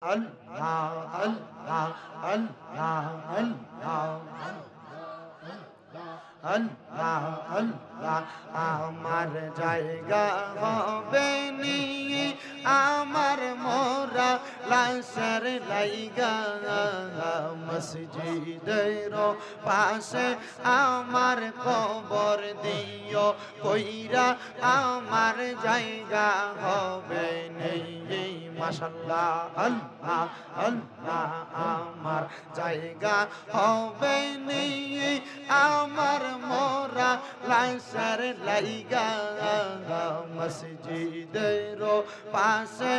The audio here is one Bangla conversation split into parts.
আল্লাহ আল্লাহ আল্লাহ আল্লাহ আল্লাহ আল্লাহ আমার জায়গা হবে নি আমার মোরা লাশের লাইগা মসজিদের পাশে আমার কবর দিও কইরা আমার জায়গা হবে নি মাশাআল্লাহ আল্লাহ আল্লাহ আমার জায়গা হবে নি আমার মোরা লাশের লাইগা মসজিদের পাশে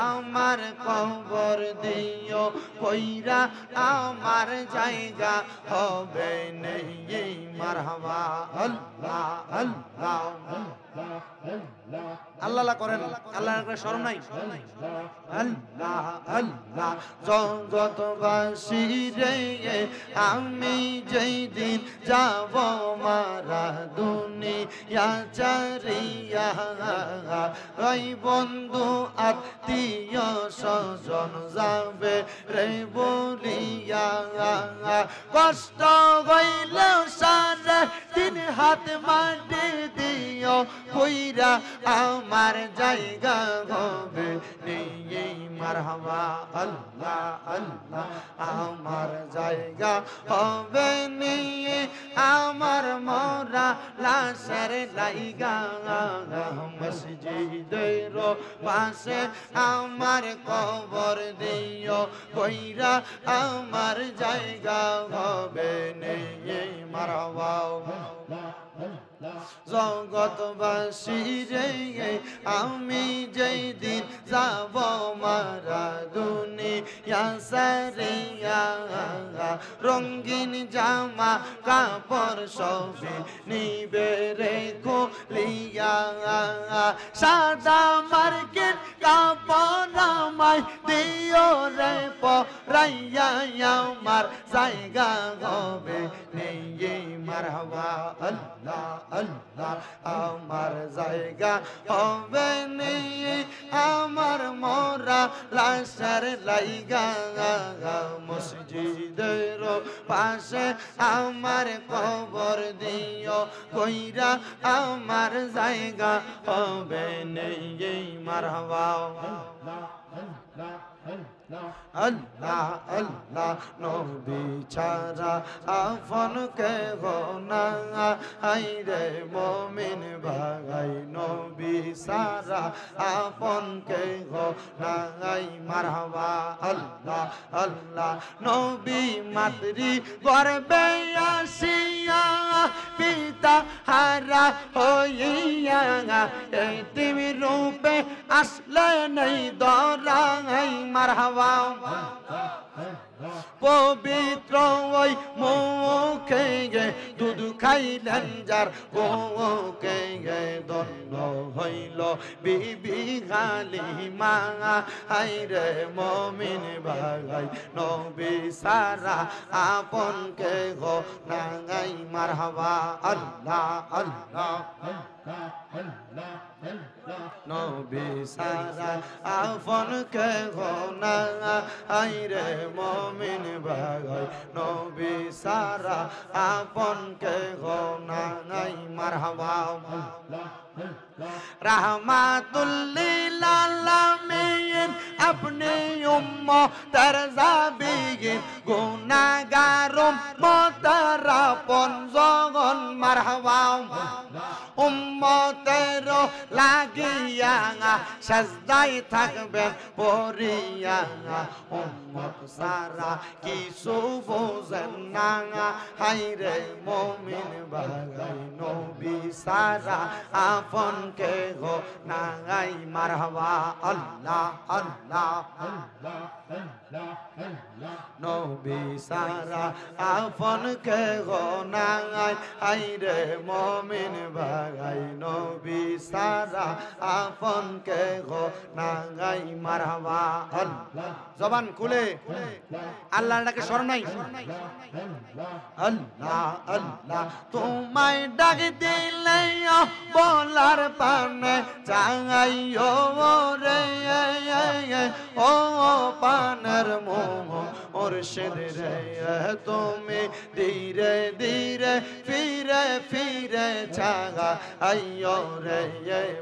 আমার কবর দিও কইরা আমার জায়গা হবে নেই মারহাবা আল্লাহ আল্লাহ আল্লাহ করেন আল্লাহর করে শরম নাই আল্লাহ আল্লাহ জগৎবাসী রে আমি যেই দিন যাব মারা দুনিয়া চারিয়া ওই বন্ধু আত্মীয় স্বজন যাবে রে বলিয়া কষ্ট হইলেও সারা দিন হাত মাটি দিও কইরা আমার জায়গা হবে নেই মারহাবা আল্লাহ আল্লাহ আমার জায়গা হবে নেই আমার মোরা লাশের লাইগা মসজিদের পাশে আমার কবর দিও কইরা আমার জায়গা হবে নেই মারহাবা জগৎবাসী রে আমি যেই দিন যাব মারা দুনিয়া সারিয়া রঙিন জামা কাপড় সবই নিবে রে খুলিয়া সাদা মার্কেট কাপড় আমায় দিও রে পরাইয়া আমার জায়গা হবে নেই মারহাবা আল্লাহ আল্লাহ আমার জায়গা হবে নেই আমার মোরা লাশের লাইগা মসজিদের পাশে আমার কবর দিও কইরা আমার জায়গা হবে নেই মারহাবা আল্লাহ আল্লাহ নবী ছাড়া আপন কে গো না আইরে মুমিন ভাই নবী ছাড়া আপন কে গো না আই মারহাবা আল্লাহ আল্লাহ নবী মাতৃ গর্বে আসিয়া পিতা হারা হইয়া এতিম রূপে আসলে নেই দরাই মারহাবা পবিত্র ওই মুখে গে দুধ খাইলেন যার বুকে গে দণ্ড হইল বিবি হালিমা হায়রে মুমিন ভাই নবী সারা আপন কে গো নাই মারহাবা আল্লাহ আল্লাহ নবী সারা আপন কে গো আইরে মুমিন ভাই নবী সারা আপন কে গো নাই মারহাবা रहमतुल लिल आलमीन अपने उम्मतर जाबिगिन गुनाहगार उम्मतर आपन जगन मारहाबा उम्मतेर লাগিয়া সাজদায় থাকবেন পড়িয়া উম্মত সারা কিছু বোঝেন না হায়রে মুমিন ভাই নবী সারা আপন কে গো নাই মারহাবা আল্লাহ আল্লাহ আল্লাহ আল্লাহ নবী সারা আপন কে গো নাই আইরে মুমিন ভাই নবী সারা আপন কে গো নাই মারহাবা আল্লাহ জবান খুলে আল্লাহর ডাকে স্মরণ নাই আল্লাহ আল্লাহ তোমায় ডাক দিলে বলার পানে চাইও রে ও পানের মোহ মুর্শিদ রে তুমি ধীরে ধীরে ফিরে ফিরে চাগা আইও রে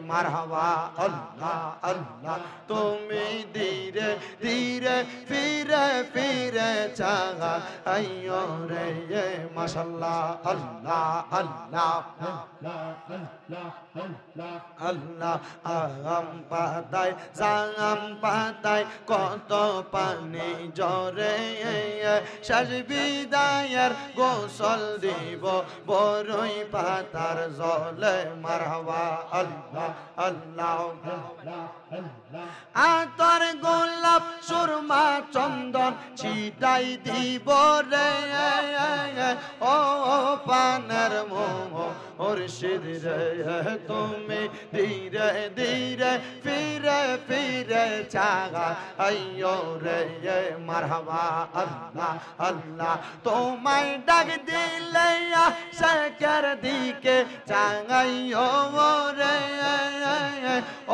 মারহাবা আল্লাহ আল্লাহ তুমি ধীরে ধীরে ফিরে ফিরে চাগা আইও রে মাশাআল্লাহ আল্লাহ আল্লাহ আল্লাহ আম পাতায় জাম পাতায় কত পানি জরে শেষ বিদায়ের গোসল দিব বরই পাতার জলে মারহাবা আল্লাহ আল্লাহ আতর গোলাপ সুরমা চন্দন ছিটাই দিব রে ও পানের মোহ মুর্শিদ রে তুমি ধীরে ধীরে ফিরে ফিরে চাগা আইও রে মারহাবা আল্লাহ আল্লাহ তোমায় ডাক দিলে শেখের দিকে চাগাইও রে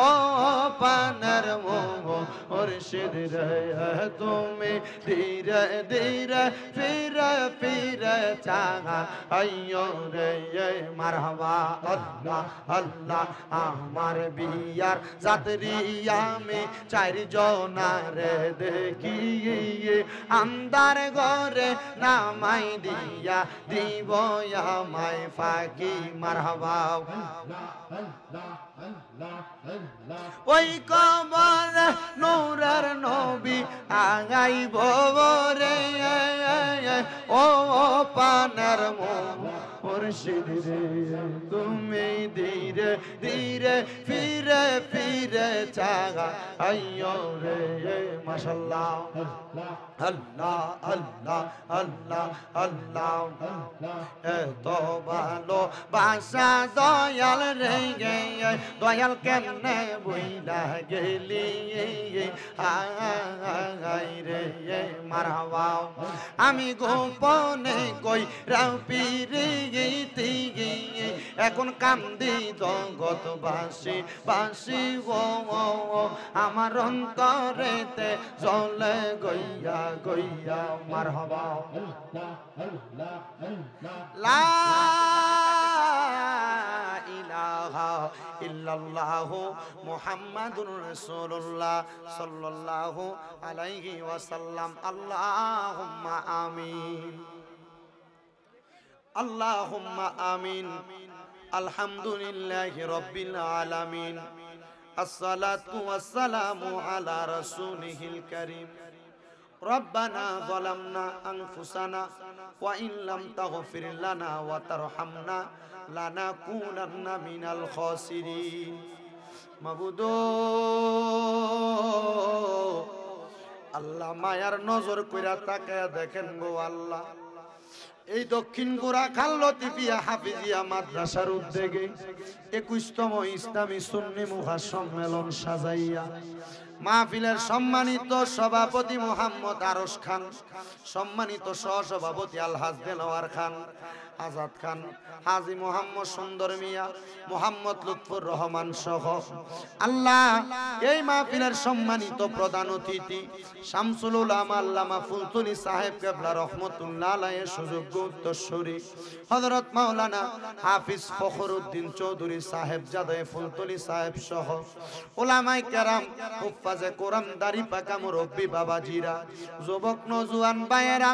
ও পানের মোহ মুর্শিদ রে তুমি ধীরে ধীরে ফিরে ফিরে চাগা আইও রে মারহাবা আল্লাহ আল্লাহ আমার বিয়ার যাত্রী আমি চারজনারে দেখি আন্দার ঘরে নামাই দিয়া দিব আমায় ফাঁকি মারহাবা ওই কবর নূরের নবী আগাইব রে ও পানের মুর্শিদ রে তুমি ধীরে ধীরে ফিরে ফিরে চাগা আইও রে মাশাআল্লাহ আল্লাহ আল্লাহ আল্লাহ আল্লাহ এত ভালো বাসা দয়াল রে দয়াল কেমনে বইলা গেলি আই রে মারহাবা আমি গোপনে কই রাও পিরি গীতি এখন কান্দি জগৎ বাসি বাসি গো আমার অন্তরেতে জলে গইয়া গইয়া মারহাবা লা ইলাহা ইল্লাল্লাহু মুহাম্মাদুর রাসূলুল্লাহ সাল্লাল্লাহু আলাইহি ওয়াসাল্লাম আল্লাহুম্মা আমিন আল্লাহুম্মা আমিন আলহামদুলিল্লাহি রাব্বিল আলামিন আসসালাতু ওয়াসসালামু আলা রাসূলিহিল কারীম রব্বানা যালামনা আনফুসানা ওয়া ইন লাম তাগফির লানা ওয়া তারহামনা লানাকুনান্না মিনাল খাসিরিন মাবুদ আল্লাহ মায়ার নজর কইরা তাকায়া দেখেন গো আল্লাহ এই দক্ষিণ গোরাখাল লতিফিয়া হাফিজিয়া মাদ্রাসার উদ্যোগে 21তম ইসলামী সুন্নি মহাসম্মেলন সাজাইয়া মাহফিলের সম্মানিত সভাপতি মোহাম্মদ আরশ খান, সম্মানিত সহসভাপতি আলহাজ দেলোয়ার খান, আজাদ খান, হাজী মোহাম্মদ সুন্দর মিয়া, মোহাম্মদ লুৎফুর রহমান সহ আল্লাহ এই মাহফিলের সম্মানিত প্রধান অতিথি শামসুল উলামা আল্লামা ফুলতুলি সাহেব কেবলা রহমতুল্লাহ আলাইহির সুযোগ্য উত্তরসূরি হযরত মাওলানা হাফিজ ফখরুদ্দিন চৌধুরী সাহেব জাদায়ে ফুলতুলি সাহেব সহ উলামায়ে কেরাম, হুফাজে কোরআন, দাড়ি পাকা মুরব্বি বাবাজিরা, যুবক নওজোয়ান ভাইয়েরা,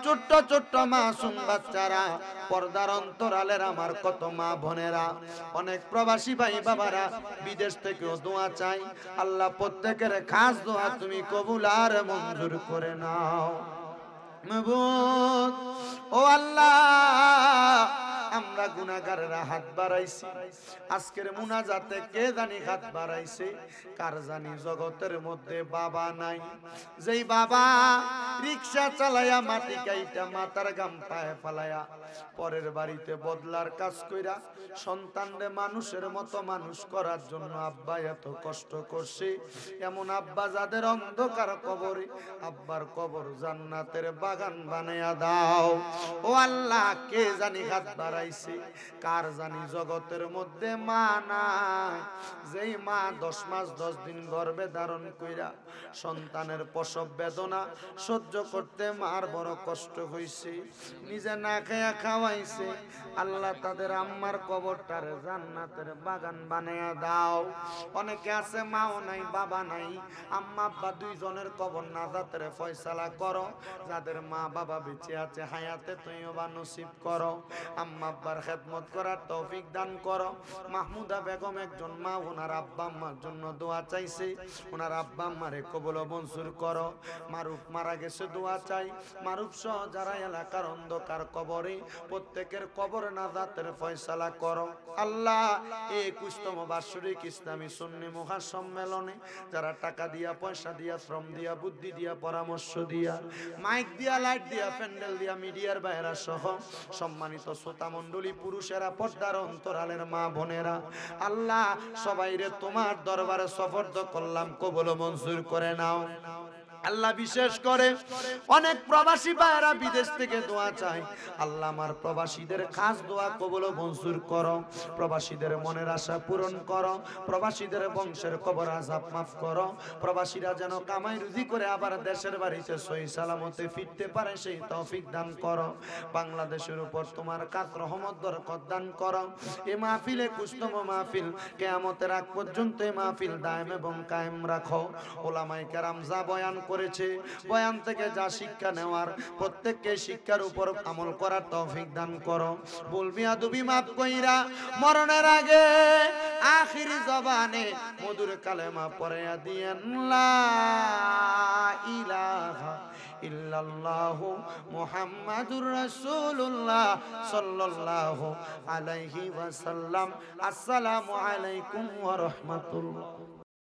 ছোট্ট ছোট্ট মাসুম বাচ্চারা, পর্দার অন্তরালের আমার কত মা বোনেরা, অনেক প্রবাসী ভাই বাবারা, বিদেশ থেকেও দোয়া চাই আল্লাহ প্রত্যেকের খাস দোয়া তুমি কবুল আর মঞ্জুর করে নাও। মাবুদ ও আল্লাহ আমরা গুনাহগারেরা হাত বাড়াইছি। আজকের মুনাজাতে কে জানি হাত বাড়াইছে, কার জানি জগতের মধ্যে বাবা নাই। যেই বাবা রিকশা চালায়া মাটি কাইটা মাথার গাম পায়ে ফালায়া পরের বাড়িতে বদলার কাজ কইরা সন্তানরে মানুষের মতো মানুষ করার জন্য আব্বা এত কষ্ট করছে, এমন আব্বা যাদের অন্ধকার কবরে, আব্বার কবর জান্নাতের বাগান বানায়া দাও। ও আল্লাহ, কে জানি হাত বাড়াইছে, কার জানি জগতের মধ্যে মা নাই। যেই মা 10 মাস 10 দিন গর্ভে ধারণ কইরা সন্তানের প্রসব বেদনা সহ্য করতে মার বড় কষ্ট হইছে, নিজে না খায়া খাওয়াইছে, আল্লাহ তাদের আম্মার কবরটার জান্নাতের বাগান বানায়া দাও। অনেকে আছে মাও নাই বাবা নাই, আম্মা আব্বা দুইজনের কবর নাজাতের ফয়সালা করো। যাদের মা বাবা বেঁচে আছে হায়াতে তৈয়বা নসিব করো, আম্মা আব্বার খেদমত করার তৌফিক দান করো। মাহমুদা বেগম একজন মা, ওনার আব্বা আম্মার জন্য দোয়া চাইছে, ওনার আব্বা আম্মারে কবুল মঞ্জুর করো। মারুফ মারা গেছে, দোয়া চাই। মারুফ সহ যারা এলাকার অন্ধকার কবরে, প্রত্যেকের কবর নাজাতের ফয়সালা করো। আল্লাহ, 21তম বার্ষিক ইসলামী সুন্নি মহাসম্মেলনে যারা টাকা দিয়া, পয়সা দিয়া, শ্রম দিয়া, বুদ্ধি দিয়া, পরামর্শ দিয়া, মাইক দিয়া, লাইট দিয়া, প্যান্ডেল দিয়া, মিডিয়ার বাইরা সহ সম্মানিত শ্রোতা মণ্ডলী, পুরুষেরা, পর্দার অন্তরালের মা বোনেরা, আল্লাহ সবাইরে তোমার দরবারে সফর্দ করলাম, কবুল মঞ্জুর করে নাও। আল্লাহ বিশেষ করে অনেক প্রবাসী ভাইরা বিদেশ থেকে দোয়া চায়, আল্লাহ আমার প্রবাসীদের খাস দোয়া কবুল মঞ্জুর করো, প্রবাসীদের মনের আশা পূরণ করো, প্রবাসীদের বংশের কবর আযাব মাফ করো, প্রবাসীরা যেন কামাই রুজি করে আবার দেশের বাড়িতে সহি সালামতে ফিরতে পারে সেই তৌফিক দান করো। বাংলাদেশের উপর তোমার কাত রহমত বরকত দান করো। এই মাহফিলে 21তম মাহফিল, কিয়ামতের আগ পর্যন্ত এই মাহফিল দায়েম এবং কায়েম রাখো। ওলামায়ে কেরাম যা বয়ান করেছে, বয়ান থেকে যা শিক্ষা নেওয়ার, প্রত্যেককে শিক্ষার উপর আমল করার তৌফিক দান করো। বলবি আদবি মাফ কইরা মরণের আগে আখিরি জবানে মধুর কালেমা পড়িয়া দিয়েন, লা ইলাহা ইল্লাল্লাহু মুহাম্মাদুর রাসূলুল্লাহ সাল্লাল্লাহু আলাইহি ওয়াসাল্লাম। আসসালামু আলাইকুম ওয়া রাহমাতুল্লাহ।